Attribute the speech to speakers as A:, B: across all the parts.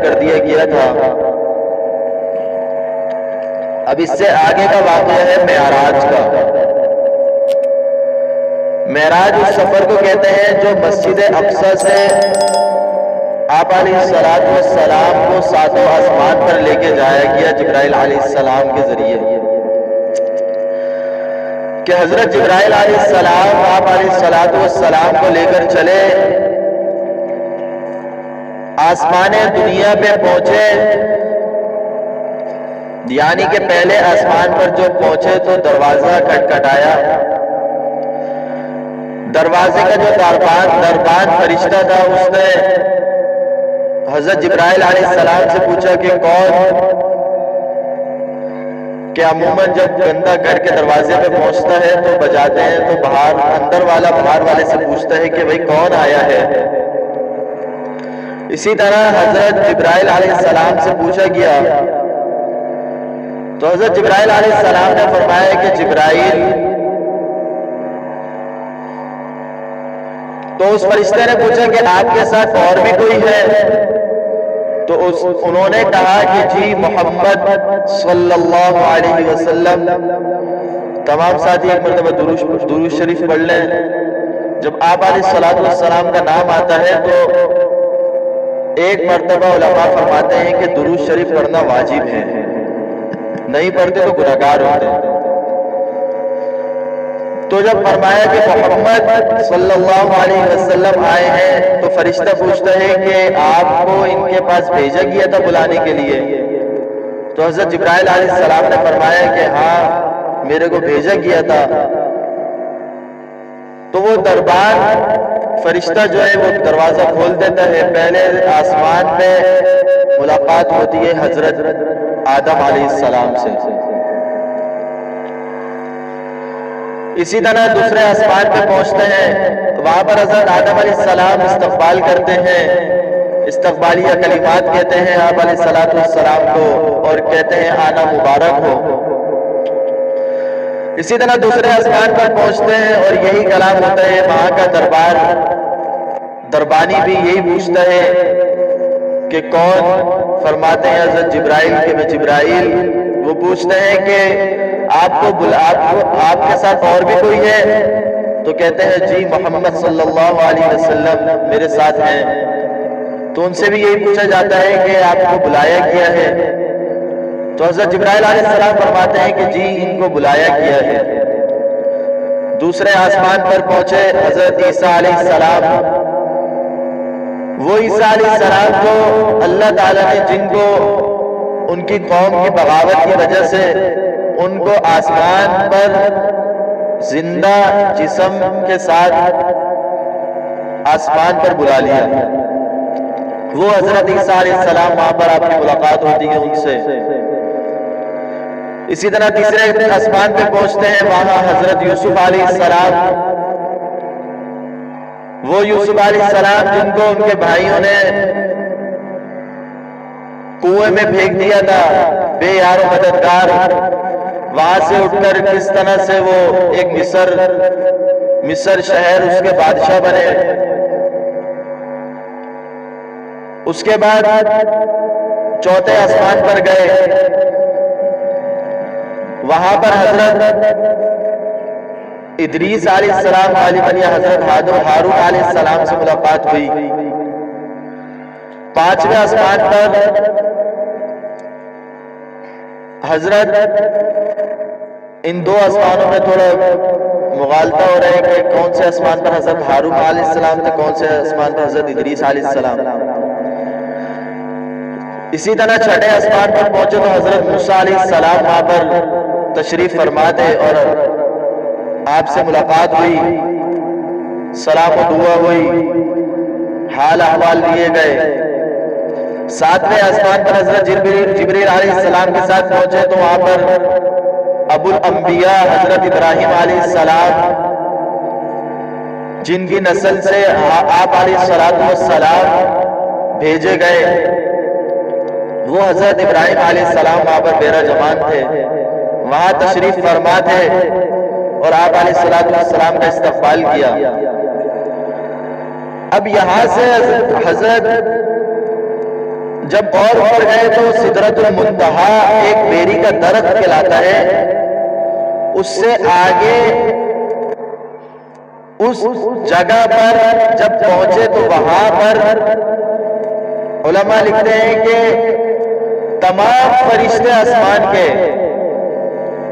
A: کر دیا گیا تھا۔ اب اس سے آگے کا واقعہ ہے معراج کا۔ معراج اس سفر کو کہتے ہیں جو مسجد اقصی سے آپ علیہ السلام کو ساتوں آسمان پر لے کے جایا گیا جبرائیل علیہ السلام کے ذریعے، کہ حضرت جبرائیل علیہ السلام آپ علیہ السلام کو لے کر چلے، آسمان دنیا پہ پہنچے، یعنی کہ پہلے آسمان پر جو پہنچے تو دروازہ کھٹکھٹایا، دروازے کا جو دربان فرشتہ تھا اس نے حضرت جبرائیل علیہ السلام سے پوچھا کہ کون؟ کہ عموماً جب بندہ گھر کے دروازے پہ پہنچتا ہے تو بجاتے ہیں تو باہر باہر والے سے پوچھتا ہے کہ بھئی کون آیا ہے۔ اسی طرح حضرت جبرائیل علیہ السلام سے پوچھا گیا تو حضرت جبرائیل علیہ السلام نے فرمایا کہ جبرائیل، تو اس فرشتے نے پوچھا کہ آپ کے ساتھ اور بھی کوئی ہے؟ تو انہوں نے کہا کہ جی محمد صلی اللہ علیہ وسلم۔ تمام ساتھی ایک مرتبہ درود شریف پڑھ لیں۔ جب آپ علیہ السلام کا نام آتا ہے تو ایک مرتبہ علماء فرماتے ہیں کہ درود شریف پڑھنا واجب ہے، نہیں پڑھتے تو گناہگار ہوتے ہیں۔ تو جب فرمایا کہ محمد صلی اللہ علیہ وسلم آئے ہیں تو فرشتہ پوچھتا ہے کہ آپ کو ان کے پاس بھیجا گیا تھا بلانے کے لیے؟ تو حضرت جبرائیل علیہ السلام نے فرمایا کہ ہاں میرے کو بھیجا گیا تھا۔ تو وہ دربان فرشتہ جو ہے وہ دروازہ کھول دیتا ہے، پہلے آسمان میں ملاقات ہوتی ہے حضرت آدم علیہ السلام سے، اسی طرح دوسرے آسمان پہ پہنچتے ہیں، وہاں پر حضرت آدم علیہ السلام استقبال کرتے ہیں، استقبالیہ کلمات کہتے ہیں آپ علیہ السلام کو اور کہتے ہیں آنا مبارک ہو۔ اسی طرح دوسرے آسمان پر پہنچتے ہیں اور یہی کلام ہوتا ہے، وہاں کا دربانی بھی یہی پوچھتا ہے کہ کون؟ فرماتے ہیں حضرت جبرائیل کہ میں جبرائیل۔ وہ پوچھتے ہیں کہ آپ کے ساتھ اور بھی کوئی ہے؟ تو کہتے ہیں جی محمد صلی اللہ علیہ وسلم میرے ساتھ ہیں۔ تو ان سے بھی یہی پوچھا جاتا ہے کہ آپ کو بلایا گیا ہے؟ تو حضرت جبرائیل علیہ السلام فرماتے ہیں کہ جی ان کو بلایا گیا ہے۔ دوسرے آسمان پر پہنچے حضرت عیسیٰ علیہ السلام، وہ عیسیٰ علیہ السلام جو اللہ تعالیٰ نے جن کو ان کی قوم کی بغاوت کی وجہ سے ان کو آسمان پر زندہ جسم کے ساتھ آسمان پر بلا لیا، وہ حضرت عیسیٰ علیہ السلام وہاں پر آپ کی ملاقات ہوتی ہے ان سے۔ اسی طرح تیسرے آسمان پہ پہنچتے ہیں، وہاں حضرت یوسف علیہ السلام، وہ یوسف علیہ السلام جن کو ان کے بھائیوں نے کنویں میں پھینک دیا تھا، بے یار و مددگار، وہاں سے اٹھ کر کس طرح سے وہ ایک مصر شہر اس کے بادشاہ بنے۔ اس کے بعد چوتھے آسمان پر گئے، وہاں پر حضرت ادریس علیہ السلام غالباً یا حضرت ہارون علیہ السلام سے ملاقات ہوئی۔ پانچویں آسمان پر حضرت، ان دو آسمانوں میں تھوڑا مغالطہ ہو رہا ہے کہ کون سے آسمان پر حضرت ہارون علیہ السلام تھے، کون سے آسمان پر حضرت ادریس علیہ السلام۔ اسی طرح چھٹے آسمان پر پہنچے تو حضرت موسیٰ علیہ السلام وہاں پر تشریف فرما دے اور آپ سے ملاقات ہوئی، سلام و دعا ہوئی، حال احوال لیے گئے۔ ساتویں آسمان پر حضرت جبریل علیہ السلام کے ساتھ پہنچے تو وہاں پر ابو الانبیاء حضرت ابراہیم علیہ السلام، جن کی نسل سے آپ علیہ السلام بھیجے گئے، وہ حضرت ابراہیم علیہ السلام وہاں پر ڈیرہ جمان تھے، وہاں تشریف فرما تھے اور آپ علیہ السلام کا استقبال کیا۔ اب یہاں سے حضرت جب اور اوپر گئے تو سدرۃ المنتہا ایک بیری کا درخت کہلاتا ہے، اس سے آگے اس جگہ پر جب پہنچے تو وہاں پر علماء لکھتے ہیں کہ تمام فرشتے آسمان کے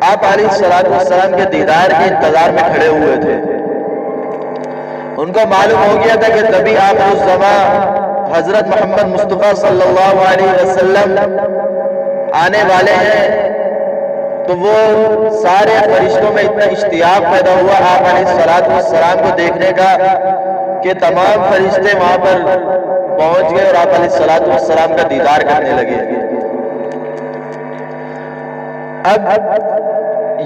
A: آپ علیہ السلام کے دیدار کے انتظار میں کھڑے ہوئے تھے۔ ان کو معلوم ہو گیا تھا کہ تبھی آپ اس زمان حضرت محمد مصطفیٰ صلی اللہ علیہ وسلم آنے والے ہیں، تو وہ سارے فرشتوں میں اتنا اشتیاق پیدا ہوا آپ علیہ السلام کو دیکھنے کا کہ تمام فرشتے وہاں پر پہنچ گئے اور آپ علیہ السلام کا دیدار کرنے لگے۔ اب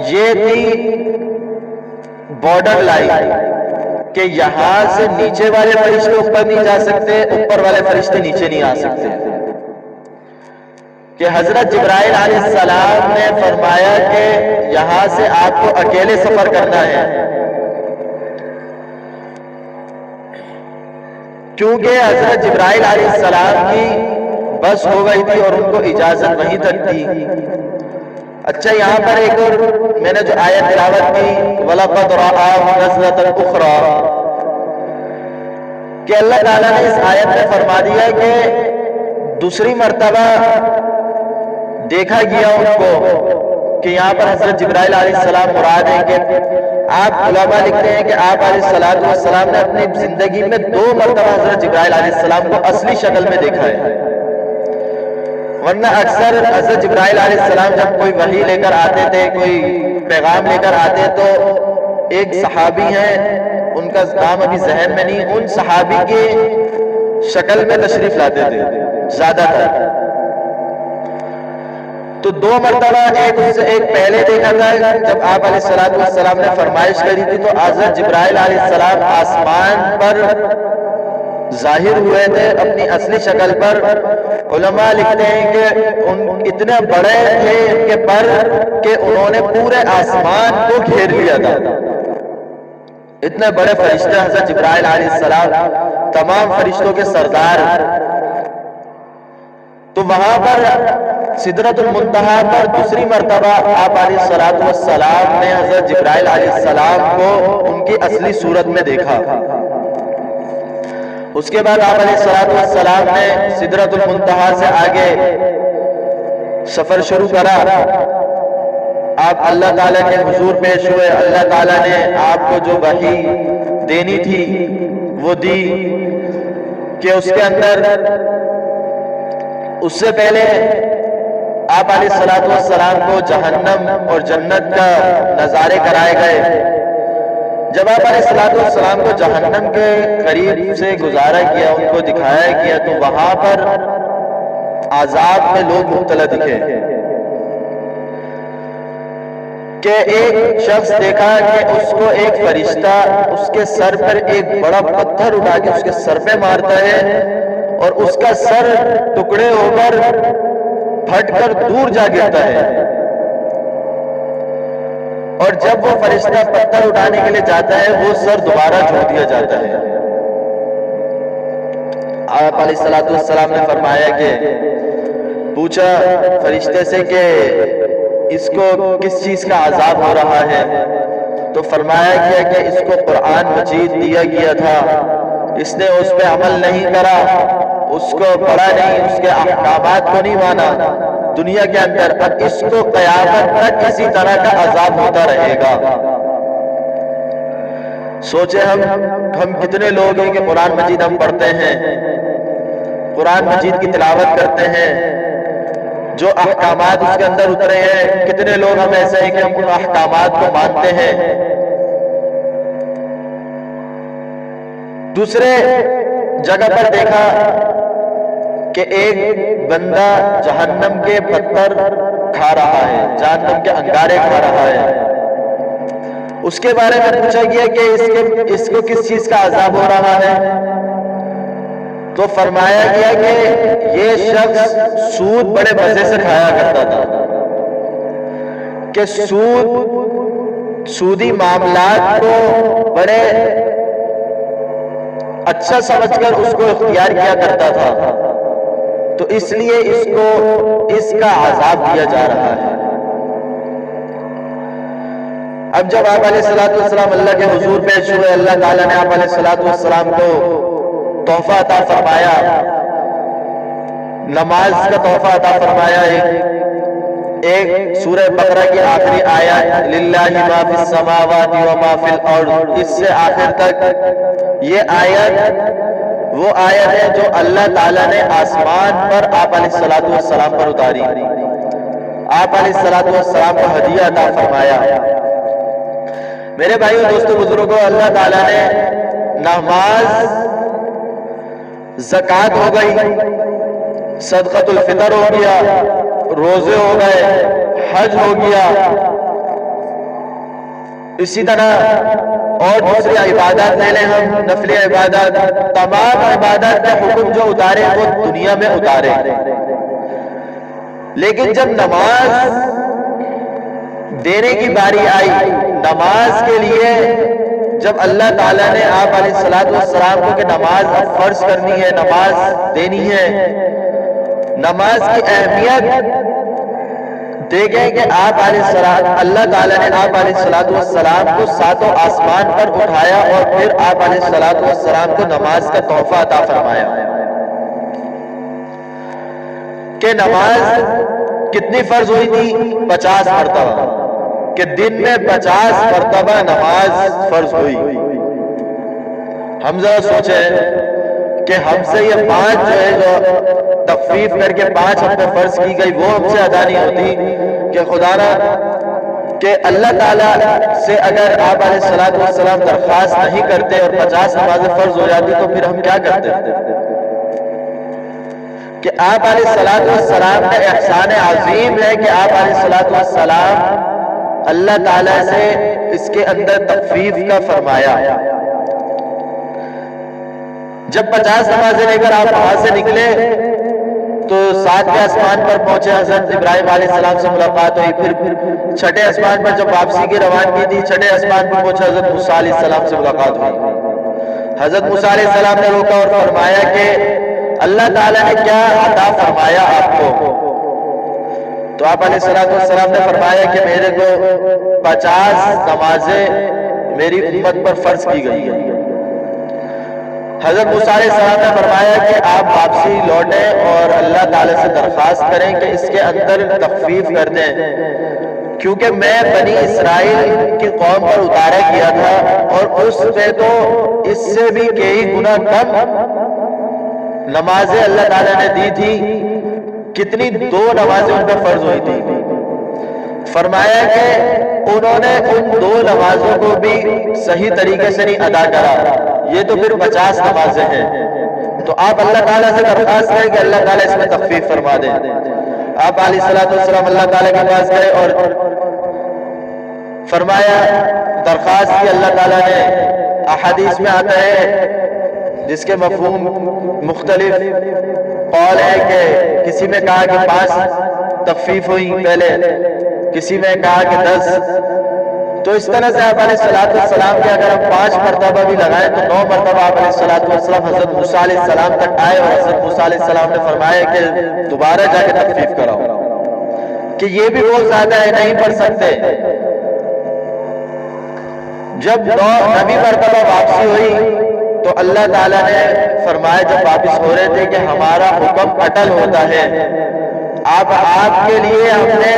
A: یہ تھی بارڈر لائن کہ یہاں سے نیچے والے فرشتے اوپر نہیں جا سکتے، اوپر والے فرشتے نیچے نہیں آ سکتے، کہ حضرت جبرائیل علیہ السلام نے فرمایا کہ یہاں سے آپ کو اکیلے سفر کرنا ہے، کیونکہ حضرت جبرائیل علیہ السلام کی بس ہو گئی تھی اور ان کو اجازت وہیں تک تھی۔ اچھا، یہاں پر ایک اور میں نے جو آیت تلاوت کی وَلَقَدْ رَآهُ نَزْلَةً أُخْرَى، کہ اللہ تعالیٰ نے اس آیت میں فرما دیا کہ دوسری مرتبہ دیکھا گیا ان کو، کہ یہاں پر حضرت جبرائیل علیہ السلام مراد ہیں، کہ آپ علماء لکھتے ہیں کہ آپ علیہ السلام نے اپنی زندگی میں 2 مرتبہ حضرت جبرائیل علیہ السلام کو اصلی شکل میں دیکھا ہے، ورنہ اکثر حضرت جبرائیل علیہ السلام جب کوئی وحی لے کر آتے تھے، کوئی پیغام لے کر آتے، تو ایک صحابی ہیں، ان کا نام ابھی ذہن میں نہیں، ان صحابی کے شکل میں تشریف لاتے تھے زیادہ تر۔ تو 2 مرتبہ ایک پہلے دیکھا تھا جب آپ علیہ السلام نے فرمائش کری تھی، تو حضرت جبرائیل علیہ السلام آسمان پر ظاہر ہوئے تھے اپنی اصلی شکل پر۔ علماء لکھتے ہیں کہ اتنے بڑے تھے ان کے پر کہ انہوں نے پورے آسمان کو گھیر لیا تھا، اتنے بڑے فرشتے حضرت جبرائیل علیہ السلام، تمام فرشتوں کے سردار۔ تو وہاں پر سدرۃ المنتہا پر دوسری مرتبہ آپ علیہ السلام نے حضرت جبرائیل علیہ السلام کو ان کی اصلی صورت میں دیکھا۔ اس کے بعد آپ علیہ السلام نے سدرۃ المنتہا سے آگے سفر شروع کرا، آپ اللہ تعالیٰ کے حضور پیش ہوئے، اللہ تعالیٰ نے آپ کو جو وحی دینی تھی وہ دی، کہ اس کے اندر اس سے پہلے آپ علیہ السلام کو جہنم اور جنت کا نظارے کرائے گئے۔ جب آپ علیہ السلام کو جہنم کے قریب سے گزارا کیا، ان کو دکھایا گیا، تو وہاں پر عذاب میں لوگ مبتلا دکھے، کہ ایک شخص دیکھا کہ اس کو ایک فرشتہ اس کے سر پر ایک بڑا پتھر اٹھا کے اس کے سر پہ مارتا ہے، اور اس کا سر ٹکڑے ہو کر پھٹ کر دور جا گرتا ہے، اور جب وہ فرشتہ پتھر اٹھانے کے لیے جاتا ہے وہ سر دوبارہ چھوڑ دیا جاتا ہے۔ آپ علیہ السلام نے فرمایا کہ پوچھا فرشتے سے کہ اس کو کس چیز کا عذاب ہو رہا ہے، تو فرمایا گیا کہ اس کو قرآن مجید دیا گیا تھا، اس نے اس پہ عمل نہیں کرا، اس کو پڑھا نہیں، اس کے احکامات کو نہیں مانا دنیا کے اندر، اب اس کو قیامت تک اسی طرح کا عذاب ہوتا رہے گا۔ سوچے ہم کتنے لوگ ہیں کہ قرآن مجید ہم پڑھتے ہیں، قرآن مجید کی تلاوت کرتے ہیں، جو احکامات اس کے اندر اترے ہیں، کتنے لوگ ہم ایسے ہیں کہ ہم ان احکامات کو مانتے ہیں۔ دوسرے جگہ پر دیکھا کہ ایک بندہ جہنم کے پتھر کھا رہا ہے، جہنم کے انگارے کھا رہا ہے، اس کے بارے میں پوچھا گیا کہ اس کو کس چیز کا عذاب ہو رہا ہے، تو فرمایا گیا کہ یہ شخص سود بڑے مزے سے کھایا کرتا تھا، کہ سودی معاملات کو بڑے اچھا سمجھ کر اس کو اختیار کیا کرتا تھا، تو اس لیے اس کو اس کا عذاب دیا جا رہا ہے۔ اب جب آپ علیہ السلام اللہ کے حضور پیش ہوئے، اللہ تعالیٰ نے آپ علیہ السلام کو تحفہ عطا فرمایا، نماز کا تحفہ عطا فرمایا۔ ایک سورہ بقرہ کی آخری آیت للہ ما فی السماوات و ما فی الارض، اس سے آخر تک یہ آیت وہ آیت ہے جو اللہ تعالیٰ نے آسمان پر آپ علیہ السلام پر اتاری، آپ علیہ السلام کو ہدیہ عطا فرمایا۔ میرے بھائیوں دوستوں بزرگوں، اللہ تعالیٰ نے نماز، زکوٰۃ ہو گئی، صدقۃ الفطر ہو گیا، روزے ہو گئے، حج ہو گیا، اسی طرح اور دوسری عبادات لے لیں ہم، نفلی عبادات، تمام عبادات کے حکم جو اتارے وہ دنیا میں اتارے، لیکن جب نماز دینے کی باری آئی، نماز کے لیے جب اللہ تعالیٰ نے آپ علیہ السلام کو کہ نماز فرض کرنی ہے، نماز دینی ہے، نماز کی اہمیت دیکھیں کہ اللہ تعالیٰ نے آپ علیہ السلام کو ساتوں آسمان پر اٹھایا اور پھر آپ علیہ السلام کو نماز کا تحفہ عطا فرمایا کہ نماز کتنی فرض ہوئی تھی؟ 50 مرتبہ، کہ دن میں 50 مرتبہ نماز فرض ہوئی۔ ہم ذرا سوچیں کہ ہم سے یہ 5 جو ہے جو تخفیف کر کے 5 ہم پہ فرض کی گئی وہ ہم سے ادا نہیں ہوتی کہ خدا نہ کہ اللہ تعالیٰ سے اگر آپ علیہ السلام درخواست نہیں کرتے اور 50 نمازیں فرض ہو جاتی تو پھر ہم کیا کرتے کہ آپ علیہ السلام کا احسان عظیم ہے کہ آپ علیہ السلام اللہ تعالیٰ سے اس کے اندر تخفیف کا فرمایا۔ جب 50 نمازیں لے کر آپ وہاں سے نکلے تو 7ویں آسمان پر پہنچے، حضرت ابراہیم علیہ السلام سے ملاقات ہوئی، پھر 6ٹھے آسمان پر جب واپسی کی روانگی تھی 6ٹھے آسمان پر پہنچے، حضرت موسیٰ علیہ السلام سے ملاقات ہوئی۔ حضرت موسیٰ علیہ السلام نے روکا اور فرمایا کہ اللہ تعالیٰ نے کیا عطا فرمایا آپ کو؟ تو آپ علیہ السلام نے فرمایا کہ میرے کو 50 نمازیں میری امت پر فرض کی گئی ہے۔ حضرت موسیٰ علیہ السلام نے فرمایا کہ آپ واپسی لوٹیں اور اللہ تعالیٰ سے درخواست کریں کہ اس کے اندر تخفیف کر دیں، کیونکہ میں بنی اسرائیل کی قوم پر اتارا کیا تھا اور اس پہ تو اس سے بھی کئی گنا کم نمازیں اللہ تعالیٰ نے دی تھی۔ کتنی؟ 2 نمازیں ان پر فرض ہوئی تھی۔ فرمایا کہ انہوں نے ان 2 نمازوں کو بھی صحیح طریقے سے نہیں ادا کرا، یہ تو پھر 50 نمازیں ہیں۔ تو آپ اللہ تعالیٰ سے درخواست کریں کہ اللہ تعالیٰ اس میں تخفیف فرما دیں۔ آپ علیہ السلام اللہ تعالیٰ کے پاس گئے اور فرمایا، درخواست کی اللہ تعالیٰ نے۔ احادیث میں آتا ہے جس کے مفہوم مختلف قول ہے کہ کسی میں کہا کہ 5 تخفیف ہوئی پہلے، کسی میں کہا کہ 10۔ تو اس طرح سے آپ علیہ السلام کے اگر ہم 5 مرتبہ بھی لگائیں تو 9 مرتبہ آپ علیہ السلام حضرت موسیٰ علیہ السلام تک آئے اور حضرت موسیٰ علیہ السلام نے فرمایا کہ دوبارہ جا کے تخفیف کراؤ، کہ یہ بھی بہت زیادہ ہے، نہیں پڑھ سکتے۔ جب 9ویں مرتبہ واپسی ہوئی تو اللہ تعالیٰ نے فرمایا جب واپس ہو رہے تھے کہ ہمارا حکم اٹل ہوتا ہے، آپ کے لیے ہم نے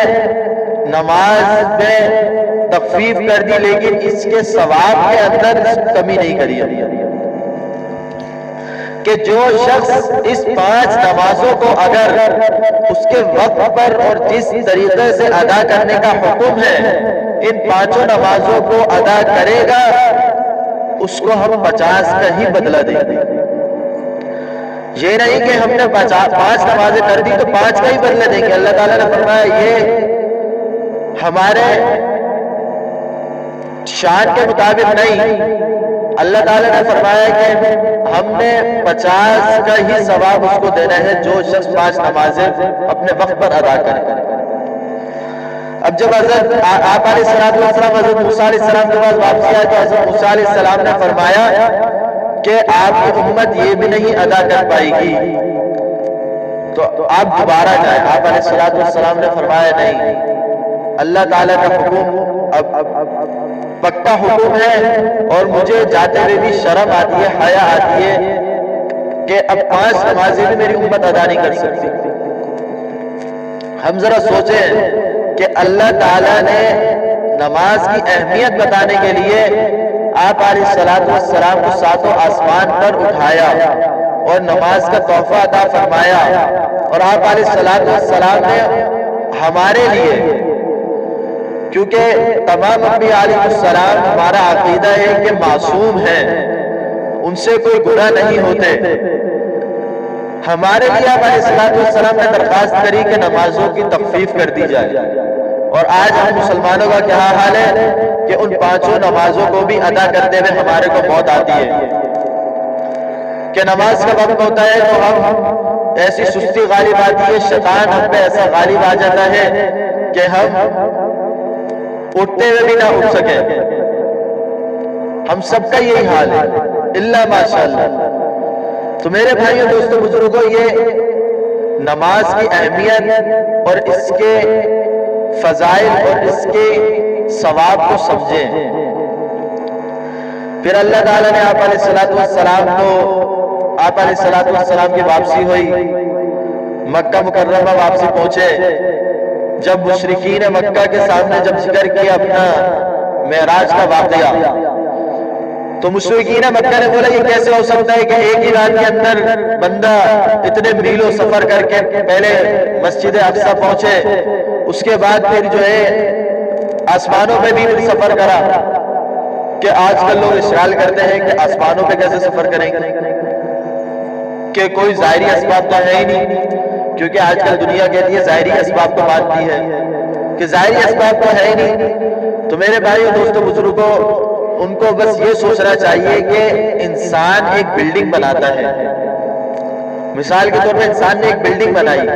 A: نماز میں تخفیف کر دی لیکن اس کے ثواب کے اندر کمی نہیں کری کہ جو شخص اس 5 نمازوں کو اگر اس کے وقت پر اور جس طریقے سے ادا کرنے کا حکم ہے ان 5 نمازوں کو ادا کرے گا اس کو ہم 50 کا ہی بدلہ دیں گے۔ یہ نہیں کہ ہم نے 5 نمازیں کر دی تو 5 کا ہی بدلہ دیں گے۔ اللہ تعالیٰ نے فرمایا یہ ہمارے شان کے مطابق نہیں، اللہ تعالیٰ نے فرمایا کہ ہم نے 50 کا ہی ثواب اس کو دینا ہے جو شخص 5 نمازیں اپنے وقت پر ادا کرے۔ اب جب حضرت آپ علیہ السلام حضرت موسیٰ علیہ السلام کے پاس واپسی آئے تو حضرت موسیٰ علیہ السلام نے فرمایا کہ آپ کی امت یہ بھی نہیں ادا کر پائے گی تو آپ دوبارہ جائیں. آپ علیہ الصلوۃ والسلام نے فرمایا نہیں, اللہ تعالیٰ کا حکم اب پکا حکم ہے اور مجھے جاتے ہوئے بھی شرم آتی ہے, حیا آتی ہے کہ اب 5 نمازیں بھی میری امت ادا نہیں کر سکتی. ہم ذرا سوچیں کہ اللہ تعالیٰ نے نماز کی اہمیت بتانے کے لیے آپ علیہ الصلوۃ والسلام کو 7 آسمان پر اٹھایا اور نماز کا تحفہ عطا فرمایا, اور آپ علیہ الصلوۃ والسلام نے ہمارے لیے, کیونکہ تمام انبیاء علیہ السلام ہمارا عقیدہ ہے کہ معصوم ہیں, ان سے کوئی گناہ نہیں ہوتے, ہمارے لیے آپ علیہ الصلوۃ والسلام نے درخواست کری کہ نمازوں کی تخفیف کر دی جائے. اور آج ہم مسلمانوں کا کیا حال ہے کہ ان 5 نمازوں کو بھی ادا کرتے ہوئے ہمارے کو موت آتی ہے کہ نماز کا وقت ہوتا ہے تو ہم ایسی سستی غالب آتی ہے, شیطان ہم پہ ایسا غالب آ جاتا ہے کہ ہم اٹھتے ہوئے بھی نہ اٹھ سکیں. ہم سب کا یہی حال ہے الا ماشاءاللہ. تو میرے بھائیوں دوستوں بزرگوں, یہ نماز کی اہمیت اور اس کے فضائل اور اس کے ثواب کو سمجھیں. پھر اللہ تعالیٰ نے آپ علیہ الصلوۃ والسلام کو, آپ علیہ الصلوۃ والسلام کی واپسی ہوئی, مکہ مکرمہ واپسی پہنچے. جب مشرکین مکہ کے سامنے جب ذکر کیا اپنا معراج کا واقعہ, تو مشرکین مکہ نے بولا یہ کیسے ہو سکتا ہے کہ ایک ہی رات کے اندر بندہ اتنے میلوں سفر کر کے پہلے مسجد اقصی پہنچے, اس کے بعد پھر جو ہے آسمانوں پہ بھی سفر کرا, کہ آج کل لوگ اشارہ کرتے ہیں کہ آسمانوں پہ کیسے سفر کریں گے, کہ کوئی ظاہری اسباب تو ہے ہی نہیں, کیونکہ آج کل دنیا کہتی ہے ظاہری اسباب تو مانتی ہے کہ ظاہری اسباب تو ہے ہی نہیں. تو میرے بھائیو دوستو بزرگوں, ان کو بس یہ سوچنا چاہیے کہ انسان ایک بلڈنگ بناتا ہے. مثال کے طور پر انسان نے ایک بلڈنگ بنائی,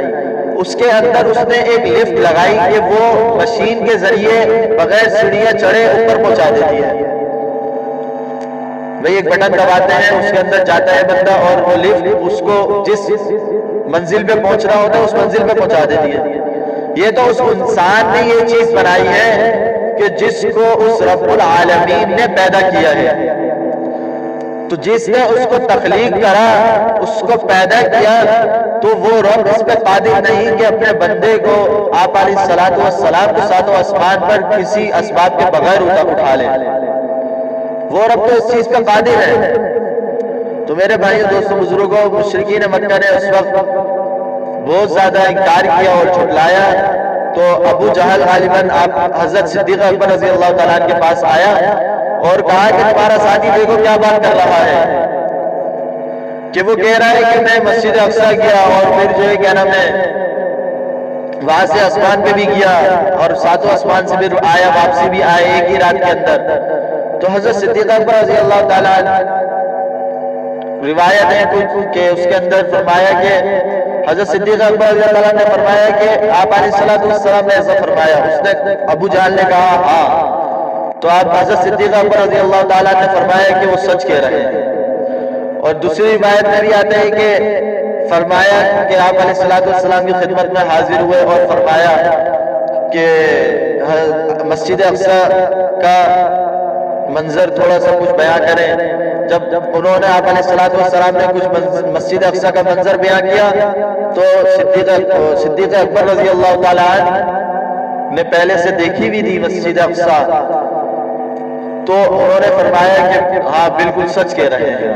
A: اس کے اندر اس نے ایک لفٹ لگائی کہ وہ مشین کے ذریعے بغیر سیڑھیاں چڑھے اوپر پہنچا دیتی ہے. بھئی ایک بٹن دباتے ہیں, اس کے اندر جاتا ہے بندہ اور وہ لفٹ اس کو جس منزل پہ پہنچنا ہوتا ہے اس منزل پہ پہنچا دیتی ہے. یہ تو اس انسان نے یہ چیز بنائی ہے کہ جس کو اس رب العالمین نے پیدا کیا ہے. تو جس نے اس کو تخلیق کرا, اس کو پیدا کیا, تو وہ رب اس پہ قادر نہیں کہ اپنے بندے کو آپ علیہ الصلوۃ والسلام کو 7 آسمان پر کسی اسباب کے بغیر اٹھا لے. وہ رب تو اس چیز پہ قادر ہے. تو میرے بھائیو دوستو بزرگوں, مشرکین مکہ نے اس وقت بہت زیادہ انکار کیا اور جھٹلایا. تو ابو جہل غالباً آپ حضرت صدیق اکبر رضی اللہ تعالیٰ عنہ کے پاس آیا اور کہا کہ تمہارا ساتھی دیکھو کیا بات کر رہا ہے, کہ وہ کہہ رہا ہے کہ میں مسجد اقصی گیا اور پھر جو ہے کیا نام ہے وہاں سے آسمان پہ بھی گیا اور 7 آسمان سے پھر آیا, واپسی بھی آئے ایک ہی رات کے اندر. تو حضرت صدیق اکبر رضی اللہ تعالیٰ عنہ روایت ہے کچھ کہ اس کے اندر فرمایا کہ حضرت صدیق اکبر رضی اللہ عنہ نے فرمایا کہ آپ علیہ الصلوۃ والسلام نے ایسا فرمایا. اس نے ابو جہل نے کہا ہاں, تو آپ حضرت صدیق اکبر رضی اللہ تعالیٰ نے فرمایا کہ وہ سچ کہہ رہے ہیں. اور دوسری روایت میں بھی آتا ہے کہ فرمایا کہ آپ علیہ الصلوۃ والسلام کی خدمت میں حاضر ہوئے اور فرمایا کہ مسجد اقصی کا منظر تھوڑا سا کچھ بیان کریں. جب انہوں نے آپ علیہ الصلوۃ والسلام نے کچھ مسجد اقصی کا منظر بیان کیا تو صدیق اکبر رضی اللہ تعالیٰ عنہ نے پہلے سے دیکھی بھی تھی مسجد اقصی, تو انہوں نے فرمایا کہ ہاں بالکل سچ کہہ رہے ہیں.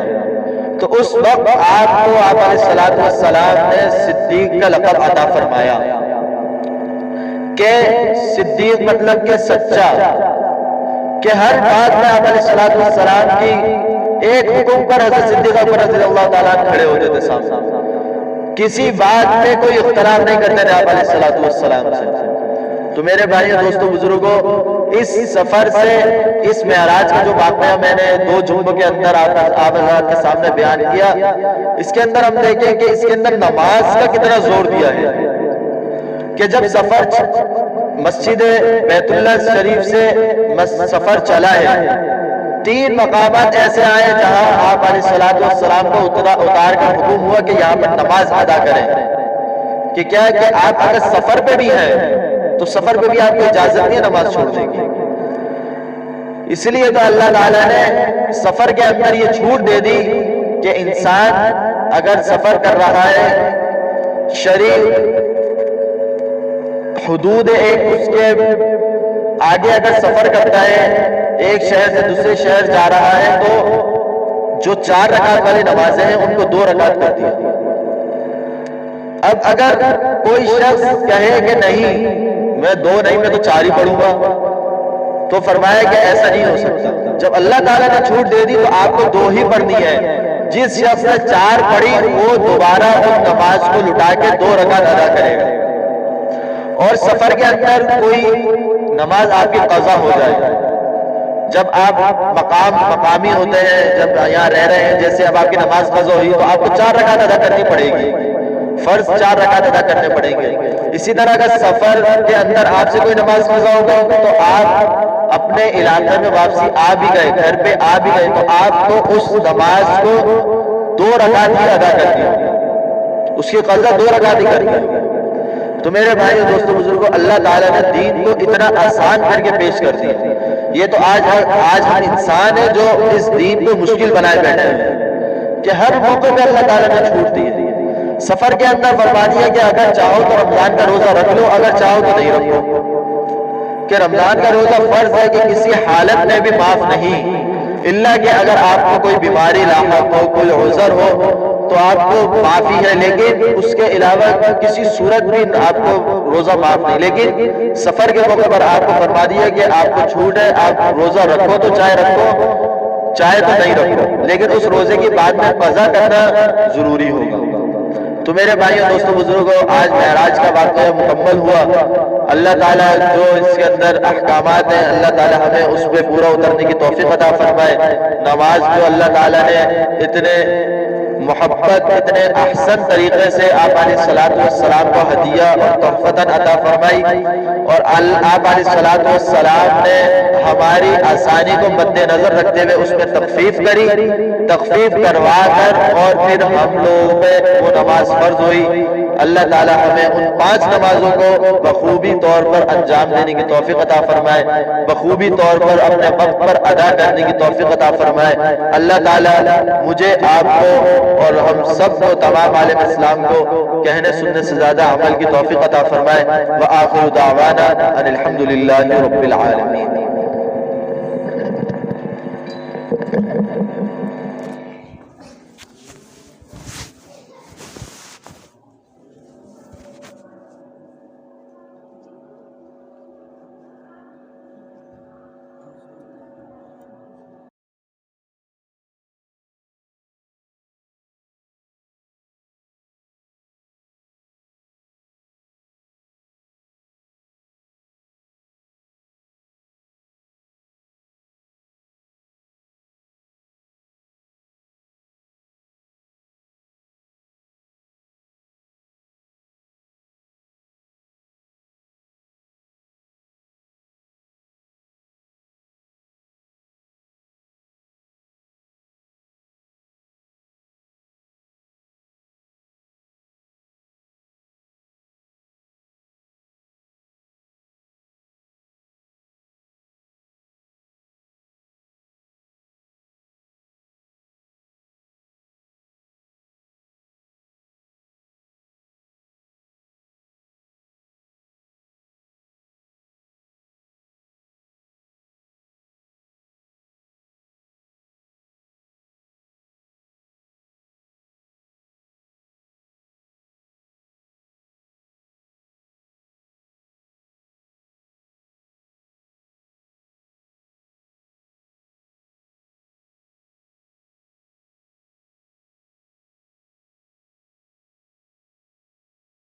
A: تو اس وقت آپ کو آپ علیہ الصلوۃ والسلام نے صدیق کا لقب عطا فرمایا کہ صدیق مطلب کہ سچا, کہ ہر بات میں آپ علیہ الصلوۃ والسلام کی ایک حکم پر حضرت صدیق اکبر رضی اللہ تعالیٰ کھڑے ہوتے تھے سامنے, کسی بات میں کوئی اختلاف نہیں کرتے تھے آپ علیہ الصلوۃ والسلام سے. تو میرے بھائیو دوستو بزرگوں, اس سفر سے اس معراج کا جو واقعہ میں نے 2 جمعوں کے اندر آپ حضرات کے سامنے بیان کیا, اس کے اندر ہم دیکھیں کہ اس کے اندر نماز کا کتنا زور دیا ہے. کہ جب سفر مسجد بیت اللہ شریف سے سفر چلا ہے, 3 مقامات ایسے آئے جہاں آپ علیہ الصلوۃ والسلام کو اتار کر حکم ہوا کہ یہاں پر نماز ادا کریں. کہ کیا ہے کہ آپ اگر سفر پہ بھی ہیں تو سفر پہ بھی آپ کو اجازت نہیں ہے نماز چھوڑنے کی. اس لیے تو اللہ تعالیٰ نے سفر کے اندر یہ چھوٹ دے دی کہ انسان اگر سفر کر رہا ہے، شرعی حدود ایک اس کے آگے اگر سفر کرتا ہے، ایک شہر سے دوسرے شہر جا رہا ہے، تو جو 4 رکعت والی نمازیں ہیں ان کو 2 رکعت کر دیا. اب اگر کوئی شخص کہے کہ نہیں میں 2 نہیں میں تو 4 ہی پڑھوں گا، تو فرمایا کہ ایسا نہیں ہو سکتا. جب اللہ تعالیٰ نے چھوٹ دے دی تو آپ کو 2 ہی پڑھنی ہے. جس شخص نے 4 پڑھی وہ دوبارہ اس نماز کو لٹا کے 2 رکعت ادا کرے گا. اور سفر کے اندر کوئی نماز آپ کی قضا ہو جائے، جب آپ مقامی ہوتے ہیں، جب یہاں رہ رہے ہیں، جیسے اب آپ کی نماز قضا ہوئی تو آپ کو 4 رکعت ادا کرنی پڑے گی، فرض 4 رکعت ادا کرنے پڑیں گے. اسی طرح اگر سفر کے اندر آپ سے کوئی نماز قضا ہو گئی تو آپ اپنے علاقے میں واپسی آ بھی گئے، گھر پہ آ بھی گئے، تو آپ کو اس نماز کو 2 رکعت ہی ادا کرنی ہوگی، اس کی قضا 2 رکعت ہی کرنی ہوگی. تو میرے بھائیو دوستو بزرگوں، اللہ تعالیٰ نے دین کو اتنا آسان کر کے پیش کر دیا. یہ تو آج ہم انسان ہیں جو اس دین کو مشکل بنائے بیٹھے ہیں کہ ہر موقع پہ اللہ تعالیٰ نے چھوٹ دی ہے. سفر کے اندر فرما دیا کہ اگر چاہو تو رمضان کا روزہ رکھ لو، اگر چاہو تو نہیں رکھو، کہ رمضان کا روزہ فرض ہے کہ کسی حالت میں بھی معاف نہیں، الا کہ اگر آپ کو کوئی بیماری لاحق ہو، کوئی عذر ہو تو آپ کو معافی ہے، لیکن اس کے علاوہ کسی صورت بھی آپ کو روزہ معاف نہیں. لیکن سفر کے موقع پر آپ کو فرما دیا کہ آپ کو چھوٹ ہے، آپ روزہ رکھو تو چاہے رکھو، چاہے تو نہیں رکھو، لیکن اس روزے کی بعد میں قضا کرنا ضروری ہوگا. تو میرے بھائیوں دوستوں بزرگوں، آج معراج کا واقعہ مکمل ہوا. اللہ تعالیٰ جو اس کے اندر احکامات ہیں، اللہ تعالیٰ ہمیں اس پہ پورا اترنے کی توفیق عطا فرمائے. نماز جو اللہ تعالیٰ نے اتنے محبت، اتنے احسن طریقے سے آپ علیہ الصلوۃ والسلام کو ہدیہ اور تحفۃ عطا فرمائی، اور آپ علیہ الصلوۃ والسلام نے ہماری آسانی کو مد نظر رکھتے ہوئے اس میں تخفیف کری، تخفیف کروا کر اور پھر ہم لوگوں پہ وہ نماز فرض ہوئی. اللہ تعالی ہمیں ان 5 نمازوں کو بخوبی طور پر انجام دینے کی توفیق عطا فرمائے، بخوبی طور پر اپنے وقت پر ادا کرنے کی توفیق عطا فرمائے. اللہ تعالی مجھے، آپ کو اور ہم سب کو، تمام عالم اسلام کو کہنے سننے سے زیادہ عمل کی توفیق عطا فرمائے. وآخر دعوانا ان الحمد للہ رب العالمین.